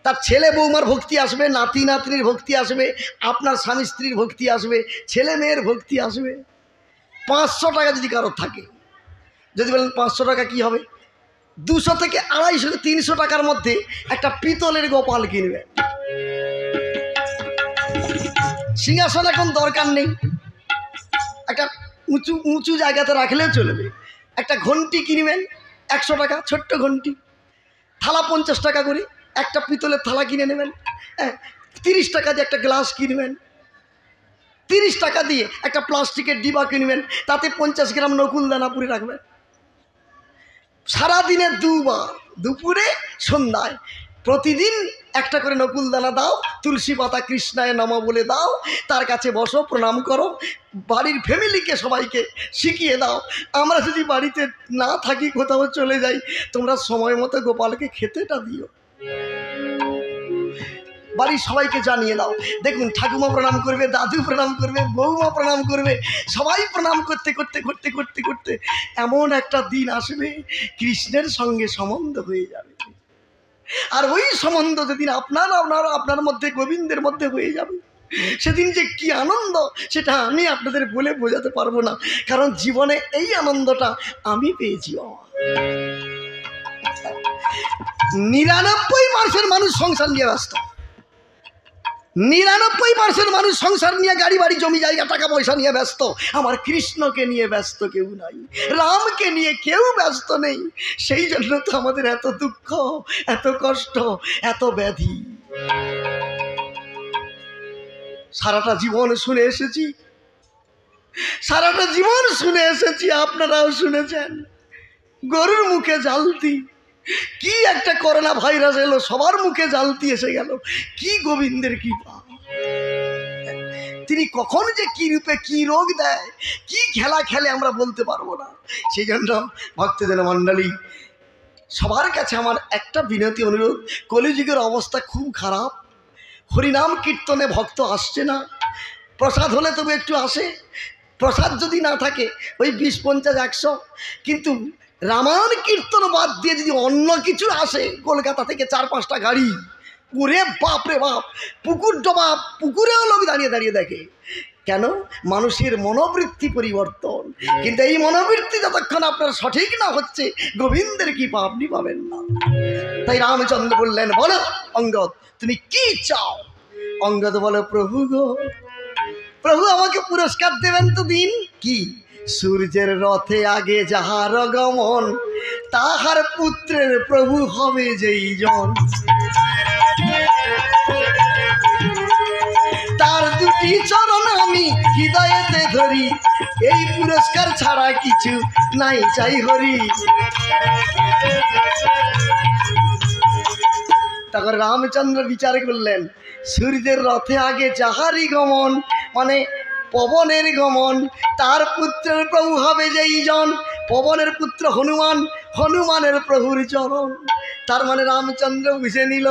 [SPEAKER 1] তার ছেলে বৌমার ভক্তি আসবে, নাতি নাতনির ভক্তি আসবে, আপনার স্বামী স্ত্রীর ভক্তি আসবে, ছেলে মেয়ের ভক্তি আসবে। 500 টাকা যদি কারোর থাকে, যদি বলেন 500 টাকা কি হবে, 200 থেকে 250 300 টাকার মধ্যে একটা পিতলের গোপাল কিনবেন। সিংহাসন এখন দরকার নেই, একটা উঁচু উঁচু জায়গাতে রাখলেও চলবে। একটা ঘন্টি কিনবেন 100 টাকা, ছোট্ট ঘন্টি। থালা 50 টাকা করে, একটা পিতলের থালা কিনে নেবেন। 30 টাকা দিয়ে একটা গ্লাস কিনবেন, 30 টাকা দিয়ে একটা প্লাস্টিকের ডিবা কিনবেন, তাতে 50 গ্রাম নকুল দানা পুরে রাখবেন। সারাদিনে 2 বার, দুপুরে সন্ধ্যায়, প্রতিদিন একটা করে নকুল দানা দাও, তুলসী পাতা কৃষ্ণায় নমঃ বলে দাও, তার কাছে বসো, প্রণাম করো, বাড়ির ফ্যামিলিকে সবাইকে শিখিয়ে দাও। আমরা যদি বাড়িতে না থাকি, কোথাও চলে যাই, তোমরা সময় মতো গোপালকে খেতেটা দিও, বাড়ির সবাইকে জানিয়ে দাও। দেখুন, ঠাকুমা প্রণাম করবে, দাদু প্রণাম করবে, বৌমা প্রণাম করবে, সবাই প্রণাম করতে করতে করতে করতে করতে এমন একটা দিন আসবে, কৃষ্ণের সঙ্গে সম্বন্ধ হয়ে যাবে। আর ওই সম্বন্ধ যেদিন আপনার মধ্যে, গোবিন্দের মধ্যে হয়ে যাবে, সেদিন যে কি আনন্দ, সেটা আমি আপনাদের বলে বোঝাতে পারবো না। কারণ জীবনে এই আনন্দটা আমি পেয়েছি। 99% মানুষ সংসার নিয়ে ব্যস্ত, 99% মানুষ সংসার নিয়ে, গাড়ি বাড়ি জমি জায়গা টাকা পয়সা নিয়ে ব্যস্ত। আমার কৃষ্ণকে নিয়ে ব্যস্ত কেউ নাই, রামকে নিয়ে কেউ ব্যস্ত নেই। সেই জন্য তো আমাদের এত দুঃখ, এত কষ্ট, এত ব্যাধি। সারাটা জীবন শুনে এসেছি, সারাটা জীবন শুনে এসেছি, আপনারাও শুনেছেন। গরুর মুখে জ্বালতি, কি একটা করোনা ভাইরাস এলো, সবার মুখে জ্বালতি এসে গেল। কি গোবিন্দের কৃপা, তিনি কখন যে কি রূপে কি রোগ দেয়, কি খেলা খেলে আমরা বলতে পারবো না। সেই জন্য ভক্তদের মণ্ডলী, সবার কাছে আমার একটা বিনতি অনুরোধ, কলিযুগের অবস্থা খুব খারাপ। হরিনাম কীর্তনে ভক্ত আসছে না, প্রসাদ হলে তবু একটু আসে, প্রসাদ যদি না থাকে ওই 20, 50, 100। কিন্তু রামায়ণ কীর্তন বাদ দিয়ে যদি অন্য কিছু আসে, কলকাতা থেকে 4-5টা গাড়ি, ওরে বাপ রে বাপ, পুকুর ডোবা, পুকুরেও লোক দাঁড়িয়ে দাঁড়িয়ে দেখে। কেন? মানুষের মনোবৃত্তি পরিবর্তন। কিন্তু এই মনোবৃত্তি যতক্ষণ আপনার সঠিক না হচ্ছে, গোবিন্দের কৃপা আপনি পাবেন না। তাই রামচন্দ্র বললেন, বলো অঙ্গদ তুমি কি চাও? অঙ্গদ বলে, প্রভু গো, প্রভু আমাকে পুরস্কার দেবেন তো দিন। কি? সূর্যের রথে আগে যাহার গমন, তাহার পুত্রের প্রভু হবে যেই জন। তার দুটি চরণ আমি হৃদয়েতে ধরি, এই পুরস্কার ছাড়া কিছু নাই চাই হরি। তখন রামচন্দ্র বিচার করলেন, সূর্যের রথে আগে যাহারই গমন, মানে পবনের গমন, তার পুত্রের প্রভু হবে যেই জন। পবনের পুত্র হনুমান, হনুমানের প্রভুর চরণ। তার মানে রামচন্দ্র বুঝে নিল,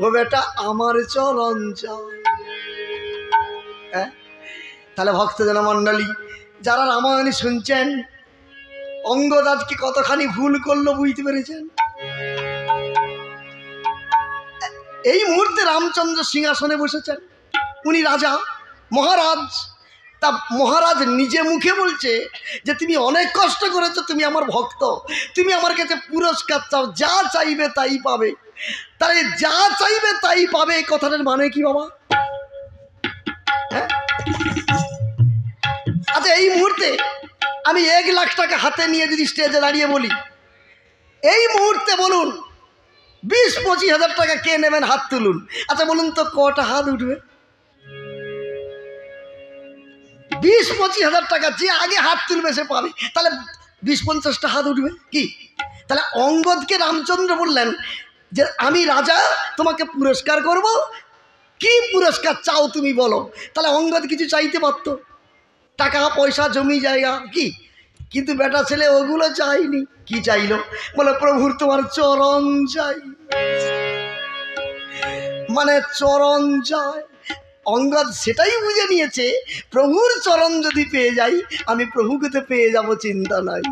[SPEAKER 1] ও বেটা আমার চরণ চাই। তাহলে ভক্তজন মণ্ডলী যারা রামায়ণ শুনছেন, অঙ্গদ আজকে কতখানি ভুল করলো বুঝতে পেরেছেন? এই মুহূর্তে রামচন্দ্র সিংহাসনে বসেছেন, উনি রাজা মহারাজ। তা মহারাজ নিজে মুখে বলছে যে তুমি অনেক কষ্ট করেছো, তুমি আমার ভক্ত, তুমি আমার কাছে পুরস্কার চাও, যা চাইবে তাই পাবে। তাহলে যা চাইবে তাই পাবে এই কথাটার মানে কি বাবা? হ্যাঁ, আচ্ছা এই মুহূর্তে আমি 1 লাখ টাকা হাতে নিয়ে যদি স্টেজে দাঁড়িয়ে বলি, এই মুহূর্তে বলুন 20-25 হাজার টাকা কে নেবেন? হাত তুলুন। আচ্ছা বলুন তো কটা হাত উঠবে? 20-25 হাজার টাকা যে আগে হাত তুলবে সে পাবে। তাহলে 20-50টা হাত উঠবে কি? তাহলে অঙ্গদকে রামচন্দ্র বললেন যে আমি রাজা, তোমাকে পুরস্কার করব, কি পুরস্কার চাও তুমি বলো। তাহলে অঙ্গদ কিছু চাইতে পারতো, টাকা পয়সা জমি জায়গা কি, কিন্তু বেটা ছেলে ওগুলো চাইনি। কি চাইলো? বলে প্রভুর তোমার চরণ চাই, মানে চরণ চাই। অঙ্গদ সেটাই বুঝে নিয়েছে, প্রভুর চরণ যদি পেয়ে যাই আমি প্রভুকে তো পেয়ে যাব, চিন্তা নাই।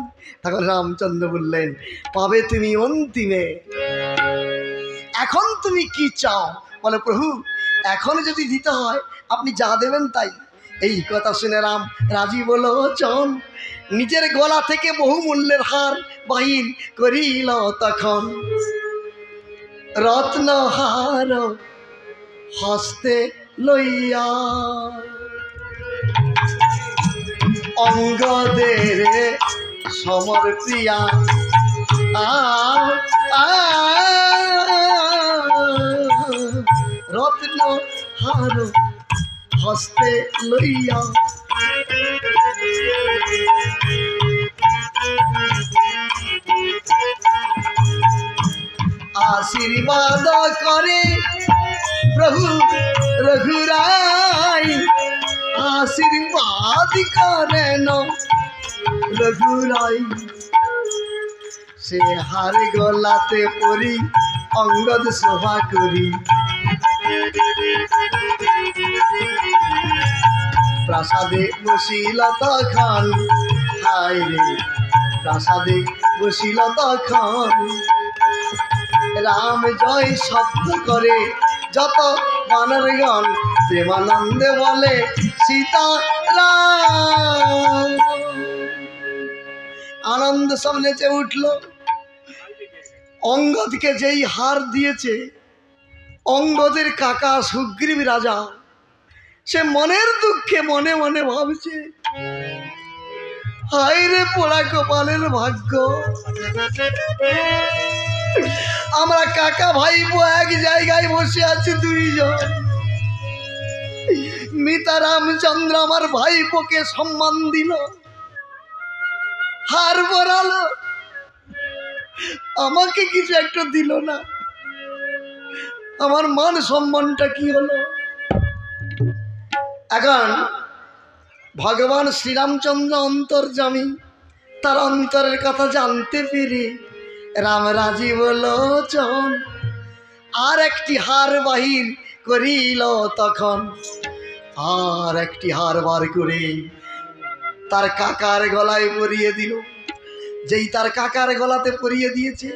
[SPEAKER 1] তখন রামচন্দ্র বললেন পাবে তুমি অন্তিমে, এখন তুমি কি চাও? বলে প্রভু এখন যদি দিতে হয় আপনি যা দেবেন তাই। এই কথা শুনে রাম রাজি বলো চন, নিজের গলা থেকে বহু মূল্যের হার বাহির করিল তখন, রত্নহার হস্তে লইয়া অঙ্গদের সমর্পিয়া রত্নহার হস্তে লইয়া আশীর্বাদ করে প্রভু রঘুরাই, আশীর্বাদ করেন রঘুরাই। সে হার গলাতে পরি অঙ্গদ শোভা করি, প্রাসাদে বসিল তখন, হায় রে প্রাসাদে বসিল তখন, রাম জয় শব্দ করে যত বানরগণ, প্রেমানন্দে বলে সীতা রাম। আনন্দ সব নেচে উঠল। অঙ্গদকে যেই হার দিয়েছে, অঙ্গদের কাকা সুগ্রীব রাজা, সে মনের দুঃখে মনে মনে ভাবছে হায় রে পোড়া কপালের ভাগ্য, আমরা কাকা ভাইপো এক জায়গায় বসে আছি দুইজন, মিতা রামচন্দ্র আমার ভাইপোকে সম্মান দিল, হার পরালো, আমাকে কিছু একটা দিল না, আমার মান সম্মানটা কি হলো? এখন ভগবান শ্রীরামচন্দ্র অন্তর্যামী, তার অন্তরের কথা জানতে পেরে রাম রাজি বলোচন, আর একটি হার বাহির করিল তখন, আর একটি হার বার করে তার কাকার গলায় পরিয়ে দিল। যেই তার কাকার গলাতে পরিয়ে দিয়েছে,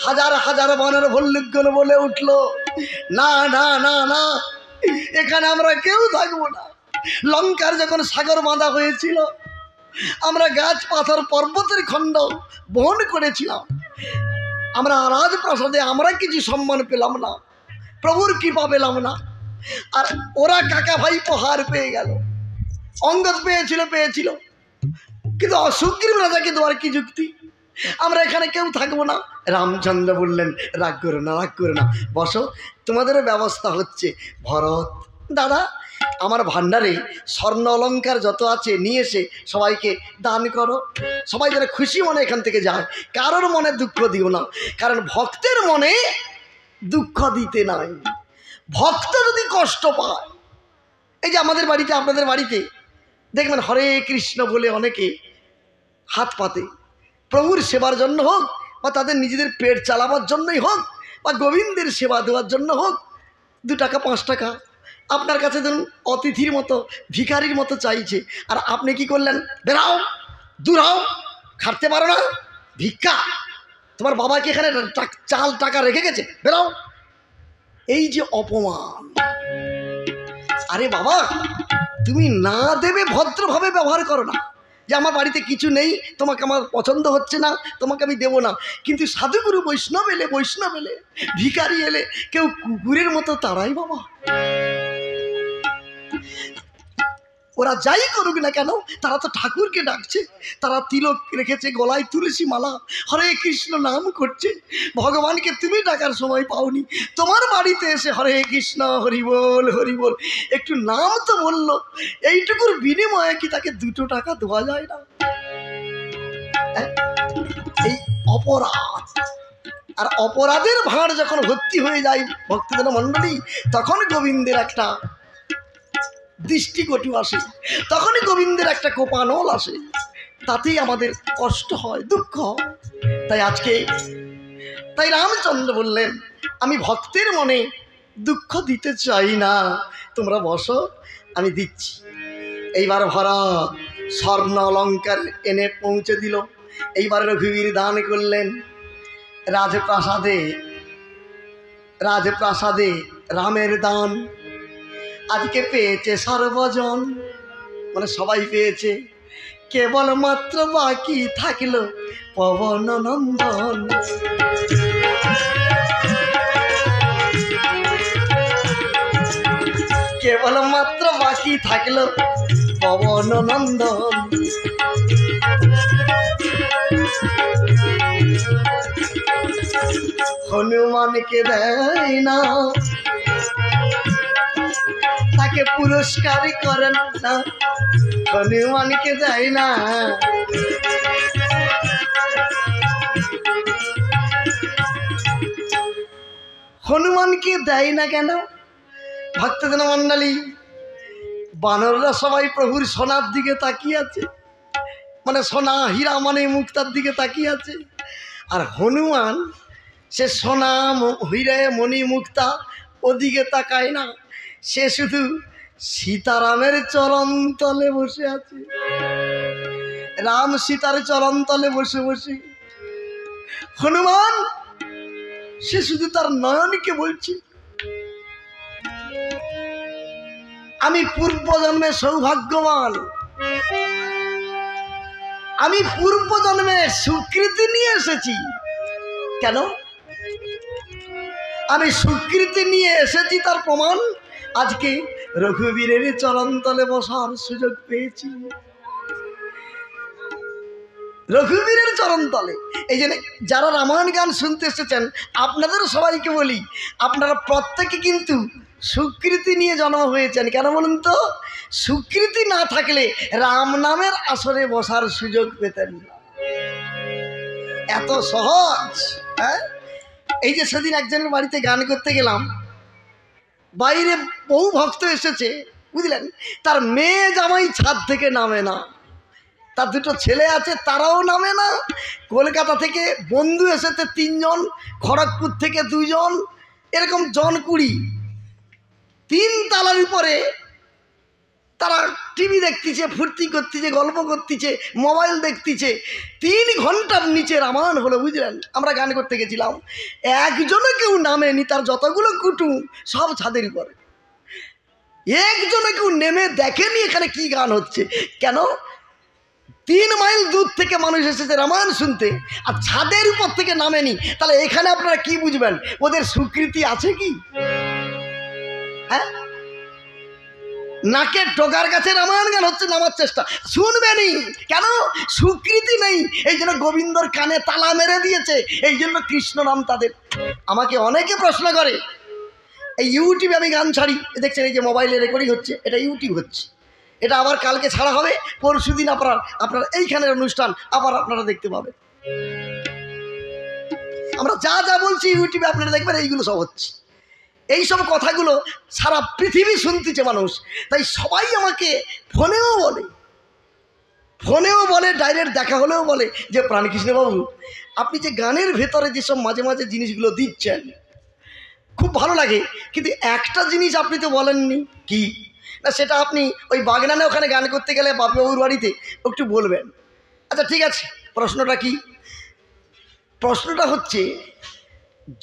[SPEAKER 1] হাজার হাজার বানর ভল্লুকগণ বলে উঠল না না না না, এখানে আমরা কেউ থাকবো না। লঙ্কার যখন সাগর বাঁধা হয়েছিল, আমরা গাছ পাথর পর্বতের খণ্ড বহন করেছিলাম, আমরা রাজপ্রাসাদে আমরা কিছু সম্মান পেলাম না, প্রভুর কৃপা পেলাম না, আর ওরা কাকা ভাই হার পেয়ে গেল। অঙ্গদ পেয়েছিল, কিন্তু সুগ্রীব রাজাকে দেওয়ার কি যুক্তি? আমরা এখানে কেউ থাকবো না। রামচন্দ্র বললেন রাগ করো না, রাগ করো না, বসো, তোমাদেরও ব্যবস্থা হচ্ছে। ভরত দাদা, আমার ভাণ্ডারে স্বর্ণ অলঙ্কার যত আছে নিয়ে এসে সবাইকে দান করো, সবাই যেন খুশি মনে এখান থেকে যায়, কারোর মনে দুঃখ দিও না, কারণ ভক্তের মনে দুঃখ দিতে নাই। ভক্ত যদি কষ্ট পায়, এই যে আমাদের বাড়িতে আপনাদের বাড়িতে দেখবেন হরে কৃষ্ণ বলে অনেকে হাত পাতে, প্রভুর সেবার জন্য হোক বা তাদের নিজেদের পেট চালাবার জন্যই হোক বা গোবিন্দের সেবা দেওয়ার জন্য হোক, 2 টাকা 5 টাকা আপনার কাছে ধরুন অতিথির মতো ভিখারির মতো চাইছে, আর আপনি কি করলেন? বেরাও, দূর হও, খাটতে পারো না, ভিক্ষা, তোমার বাবা কি এখানে চাল টাকা রেখে গেছে, বেরাও। এই যে অপমান। আরে বাবা, তুমি না দেবে ভদ্রভাবে ব্যবহার করো না, যে আমার বাড়িতে কিছু নেই, তোমাকে আমার পছন্দ হচ্ছে না, তোমাকে আমি দেবো না। কিন্তু সাধুগুরু বৈষ্ণব এলে, ভিখারি এলে কেউ কুকুরের মতো তারাই বাবা। ওরা যাই করুক না কেন, তারা তো ঠাকুরকে ডাকছে, তারা তিলক রেখেছে, গলায় তুলসী মালা, হরে কৃষ্ণ নাম করছে। ভগবানকে তুমি ডাকার সময় পাওনি, তোমার বাড়িতে এসে হরে কৃষ্ণ হরিবোল হরিবোল একটু নাম তো বললো, এইটুকুর বিনিময়ে কি তাকে 2 টাকা দেওয়া যায় না? এই অপরাধ। আর অপরাধের ভাঁড় যখন ভর্তি হয়ে যায় ভক্তজন মণ্ডলী, তখন গোবিন্দের একটা দৃষ্টিকটু আসে, তখনই গোবিন্দের একটা কোপানল আসে, তাতেই আমাদের কষ্ট হয়, দুঃখ হয়। তাই রামচন্দ্র বললেন, আমি ভক্তের মনে দুঃখ দিতে চাই না, তোমরা বসো, আমি দিচ্ছি। এইবার ভরত স্বর্ণ অলঙ্কার এনে পৌঁছে দিল। এইবার রঘুবীর দান করলেন রাজপ্রাসাদে রামের দান। আজকে পেয়েছে সর্বজন, মানে সবাই পেয়েছে, কেবলমাত্র বাকি থাকলো পবন নন্দন। কেবলমাত্র বাকি থাকলো পবন নন্দন। হনুমানকে দেয় না, তাকে পুরস্কার করেন না, হনুমানকে দেয় না। হনুমানকে দেয় না কেন? ভক্তজন মণ্ডলী, বানররা সবাই প্রভুর সোনার দিকে তাকিয়ে আছে, মানে সোনা হীরা মানে মুক্তার দিকে তাকিয়ে আছে। আর হনুমান সে সোনা হীরে মণি মুক্তা ওদিকে তাকায় না, সে শুধু সীতারামের চরণ তলে বসে আছে। রাম সীতার চরণ তলে বসে বসে হনুমান সে শুধু তার নয়নকে বলছে, আমি পূর্বজন্মে সৌভাগ্যবান, আমি পূর্বজন্মে সুকৃতি নিয়ে এসেছি। কেন আমি সুকৃতি নিয়ে এসেছি তার প্রমাণ আজকে রঘুবীরের চরণতলে বসার সুযোগ পেয়েছি। রঘুবীরের চরণতলে। এই জন্য যারা রামায়ণ গান শুনতে এসেছেন, আপনাদের সবাইকে বলি, আপনারা প্রত্যেকে কিন্তু সুকৃতি নিয়ে জন্ম হয়েছেন। কেন বলুন তো? সুকৃতি না থাকলে রাম নামের আসরে বসার সুযোগ পেতেন না। এত সহজ। হ্যাঁ, এই যে সেদিন একজনের বাড়িতে গান করতে গেলাম, বাইরে বহু ভক্ত এসেছে, বুঝলেন, তার মেয়ে জামাই ছাদ থেকে নামে না, তার 2টো ছেলে আছে তারাও নামে না, কলকাতা থেকে বন্ধু এসেছে 3 জন, খড়গপুর থেকে 2 জন, এরকম জন 20, 3 তলার উপরে তারা টিভি দেখতেছে, ফুর্তি করতেছে, গল্প করতেছে, মোবাইল দেখতেছে। 3 ঘন্টার নিচে রামায়ণ হলো, বুঝলেন। আমরা গান করতে গেছিলাম, একজনও কেউ নামেনি, তার যতগুলো কুটুম সব ছাদের উপরে, একজনও কেউ নেমে দেখেনি এখানে কি গান হচ্ছে। কেন? 3 মাইল দূর থেকে মানুষ এসেছে রামায়ণ শুনতে, আর ছাদের উপর থেকে নামেনি। তাহলে এখানে আপনারা কি বুঝবেন, ওদের স্বীকৃতি আছে কি? হ্যাঁ, নাকের টোকার কাছে রামায়ণ গান হচ্ছে, নামার চেষ্টা শুনবেনি। কেন? স্বীকৃতি নেই। এই জন্য গোবিন্দর কানে তালা মেরে দিয়েছে, এই জন্য কৃষ্ণ নাম তাদের। আমাকে অনেকে প্রশ্ন করে, এই ইউটিউবে আমি গান ছাড়ি, দেখছেন এই যে মোবাইলে রেকর্ডিং হচ্ছে, এটা ইউটিউব হচ্ছে, এটা আবার কালকে ছাড়া হবে, পরশুদিন আপনার এইখানের অনুষ্ঠান আবার আপনারা দেখতে পাবেন। আমরা যা যা বলছি ইউটিউবে আপনারা দেখবেন, এইগুলো সব হচ্ছে। এই সব কথাগুলো সারা পৃথিবী শুনতেছে মানুষ। তাই সবাই আমাকে ফোনেও বলে, ডাইরেক্ট দেখা হলেও বলে যে প্রাণকৃষ্ণবাবু, আপনি যে গানের ভেতরে যেসব মাঝে মাঝে জিনিসগুলো দিচ্ছেন, খুব ভালো লাগে। কিন্তু একটা জিনিস আপনি তো বলেননি, কি না সেটা আপনি ওই বাগনানে ওখানে গান করতে গেলে বাবুর বাড়িতে একটু বলবেন। আচ্ছা ঠিক আছে, প্রশ্নটা কি? প্রশ্নটা হচ্ছে,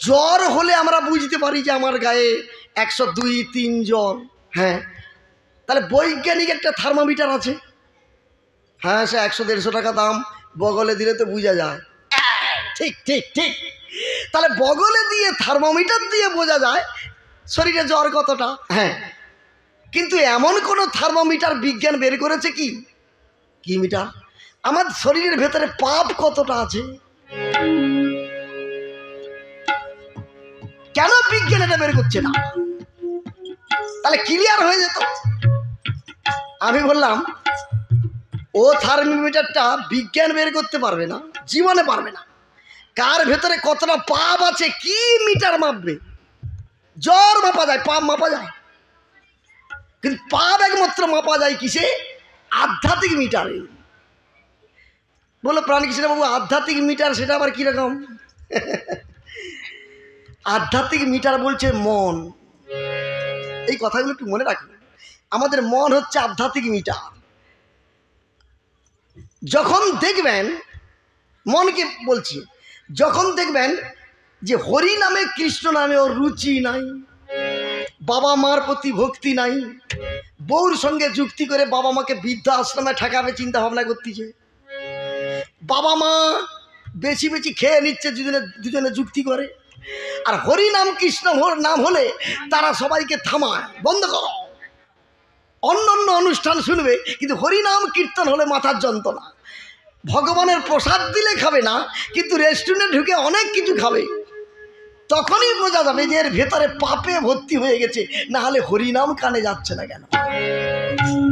[SPEAKER 1] জ্বর হলে আমরা বুঝতে পারি যে আমার গায়ে 102-3 জ্বর, হ্যাঁ, তাহলে বৈজ্ঞানিক একটা থার্মোমিটার আছে, হ্যাঁ, সে 100-150 টাকা দাম, বগলে দিলে তো বোঝা যায়। ঠিক ঠিক ঠিক। তাহলে বগলে দিয়ে থার্মোমিটার দিয়ে বোঝা যায় শরীরে জ্বর কতটা, হ্যাঁ। কিন্তু এমন কোনো থার্মোমিটার বিজ্ঞান বের করেছে কি? কি মিটার? আমার শরীরের ভেতরে পাপ কতটা আছে। কেন বিজ্ঞান এটা বের করছে না? তাহলে ক্লিয়ার হয়ে যেত। আমি বললাম ও থার্মোমিটারটা বিজ্ঞান বের করতে পারবে না, জীবনে পারবে না। কার ভেতরে কতটা পাপ আছে কি মিটার মাপবে? জ্বর মাপা যায়, পাপ মাপা যায়, কিন্তু পাপ একমাত্র মাপা যায় কিসে? আধ্যাত্মিক মিটারে। বলো প্রাণকৃষ্ণ বাবু, আধ্যাত্মিক মিটার সেটা আবার কিরকম? আধ্যাত্মিক মিটার বলছে মন। এই কথাগুলো একটু মনে রাখবেন। আমাদের মন হচ্ছে আধ্যাত্মিক মিটার। যখন দেখবেন, মনকে বলছি, যখন দেখবেন যে হরি নামে কৃষ্ণ নামে ওর রুচি নাই, বাবা মার প্রতি ভক্তি নাই, বউর সঙ্গে যুক্তি করে বাবা মাকে বৃদ্ধ আশ্রমে ঠেকাবে চিন্তা ভাবনা করতেছে, বাবা মা বেশি বেশি খেয়ে নিচ্ছে, দুজনে যুক্তি করে, আর হরি নাম কৃষ্ণ নাম হলে তারা সবাইকে থামায়, বন্ধ করো, অন্য অন্য অনুষ্ঠান শুনবে, কিন্তু হরিনাম কীর্তন হলে মাথার যন্ত্রণা। ভগবানের প্রসাদ দিলে খাবে না, কিন্তু রেস্টুরেন্টে ঢুকে অনেক কিছু খাবে। তখনই বোঝা যাবে যে এর ভেতরে পাপে ভর্তি হয়ে গেছে, না হলে হরিনাম কানে যাচ্ছে না কেন।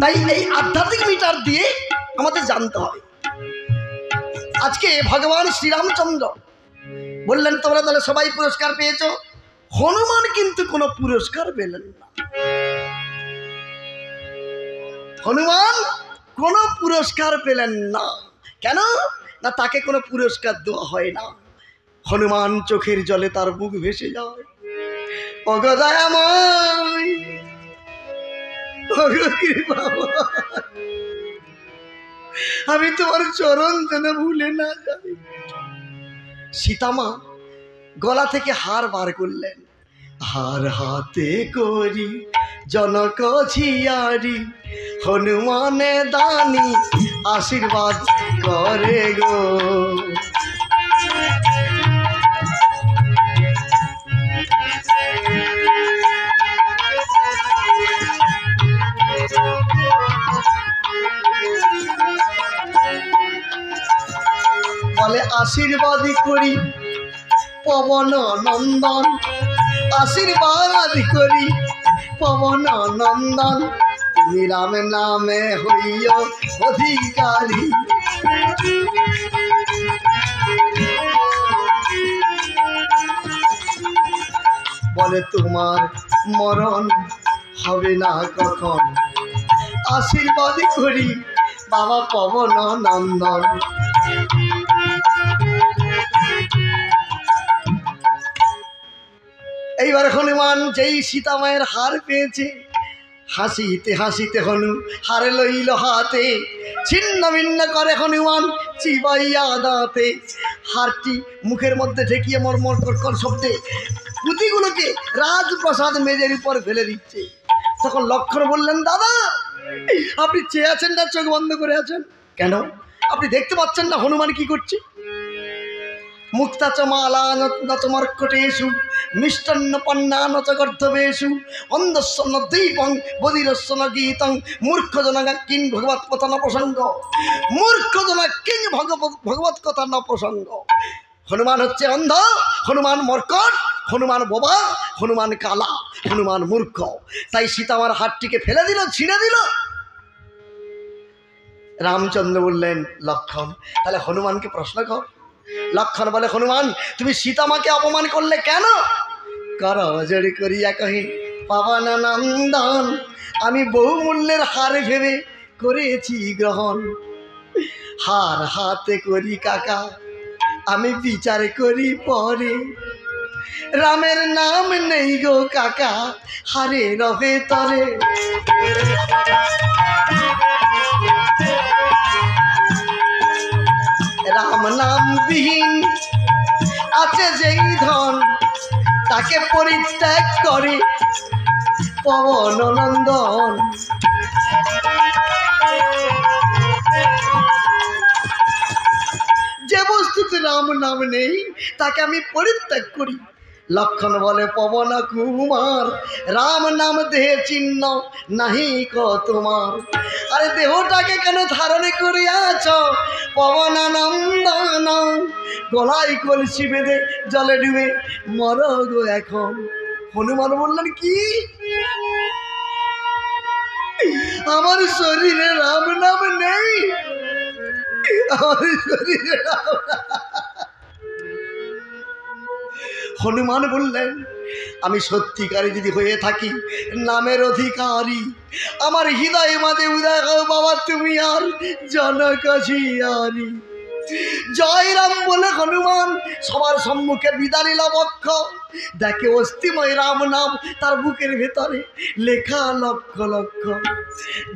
[SPEAKER 1] তাই এই আধ্যাত্মিক মিটার দিয়ে আমাদের জানতে হবে। আজকে ভগবান শ্রীরামচন্দ্র বললেন তোমরা তাহলে সবাই পুরস্কার পেয়েছো, হনুমান কিন্তু কোনো পুরস্কার পেলেন না। হনুমান কোনো পুরস্কার পেলেন না। কেন না? তাকে কোনো পুরস্কার দেওয়া হয় না। হনুমান চোখের জলে তার বুক ভেসে যায়, ওগো দয়াময়, ওগো কৃপাময়, আমি তোমার চরণ যেন ভুলে না যাই। সীতামা গলা থেকে হার বার করলেন, হার হাতে করি জনক ঝিয়ারি, হনুমানে দানি আশীর্বাদ করে গো। বলে আশীর্বাদ করি পবন নন্দন, আশীর্বাদ করি পবন নন্দন, তুমি রাম নামে হইও অধিকারী। বলে তোমার মরণ হবে না কখন, আশীর্বাদ করি বাবা পবন নন্দন। এইবার হনুমান যেই সীতামায়ের হার পেয়েছে, হাসিতে হাসিতে হনু হারে লইল হাতে, ছিন্ন ভিন্ন করে হনুমান চিবাইয়া দাঁতে। হারটি মুখের মধ্যে ঢেকিয়ে মরমর কর শব্দে পুঁতিগুলোকে রাজপ্রসাদ মেজের উপর ফেলে দিচ্ছে। তখন লক্ষ্মণ বললেন, দাদা আপনি চেয়ে আছেন না চোখ বন্ধ করে আছেন কেন? আপনি দেখতে পাচ্ছেন না হনুমান কি করছে? মুক্তা চ মালা নচ মর্কটেষু মিষ্টান্ন পন্না নচ গর্ধবেষু অন্ধস্ব ন দীপং বধিরস্ব ন গীতং মূর্খজনা কিং ভগবত কথা ন প্রসঙ্গ, মূর্খজনা কিং ভগবত কথা ন প্রসঙ্গ। হনুমান হচ্ছে অন্ধ, হনুমান মর্কট, হনুমান বোবা, হনুমান কালা, হনুমান মূর্খ। তাই সীতামার হাতটিকে ফেলে দিল, ছিঁড়ে দিল। রামচন্দ্র বললেন, লক্ষণ তাহলে হনুমানকে প্রশ্ন কর। লক্ষণ বলে, হনুমান তুমি সীতামাকে অপমান করলে কেন? কর জড়ি করিয়া কহে পাবন নন্দন, আমি বহুমূল্যের হার ভেবে করেছি গ্রহণ। হার হাতে করি কাকা, আমি বিচার করি পরে, রামের নাম নেই গো কাকা হারে রবে তরে। রাম নাম বিহীন আছে যেই ধন তাকে পরিত্যাগ করে পবন নন্দন। যে বস্তুতে রাম নাম নেই তাকে আমি পরিত্যাগ করি। লক্ষণ বলে পবন কুমার রাম নাম দেহে চিহ্ন নাহি ক তোমার। আরে দেহটাকে কেন ধারণ করিয়াছ পবনানন্দন, গলায় কলসি বেঁধে জলে ডুবে মর গো এখন। হনুমান বললেন কি আমার শরীরে রাম নাম নেই, আমার শরীরে রাম। হনুমান বললেন আমি সত্যিকারী যদি হয়ে থাকি নামের অধিকারী, আমার হৃদয় মাঝে উদয় হও বাবা তুমি আর জনকশিয়ারি। জয় রাম বলে হনুমান সবার সম্মুখে বিদায় নিল বক্ষ। দেখে অস্থিময় রাম নাম তার বুকের ভেতরে লেখা লক্ষ লক্ষ।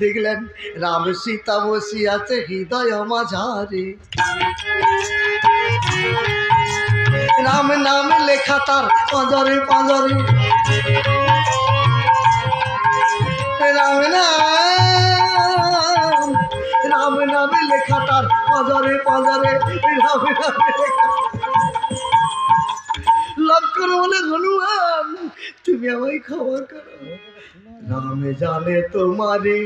[SPEAKER 1] দেখলেন রাম সীতা বসিয়াছে হৃদয় মাঝারে, রাম নাম লেখা তার পাঁজরে পাঁজরে। রাম নাম রাম নামে লেখা তার পাঁজরে পাঁজরে। রাম নামে লেখা লক্ষণ বলে হনুমান তুমি আমায় ক্ষমা করো। রামে জানে তোমারে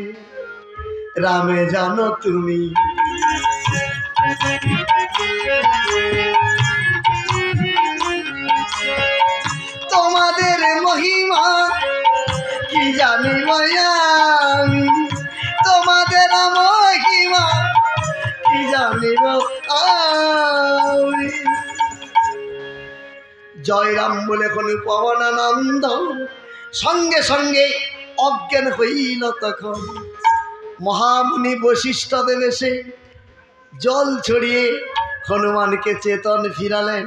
[SPEAKER 1] রামে জানো তুমি, তোমাদের মহিমা কি জানিব আমি, তোমাদের মহিমা কি জানিব আমি। জয়রাম বলে কোন পবনানন্দ সঙ্গে সঙ্গে অজ্ঞান হইল। তখন মহামুনি বশিষ্ঠ দেব এসে জল ছড়িয়ে হনুমানকে চেতন ফিরালেন।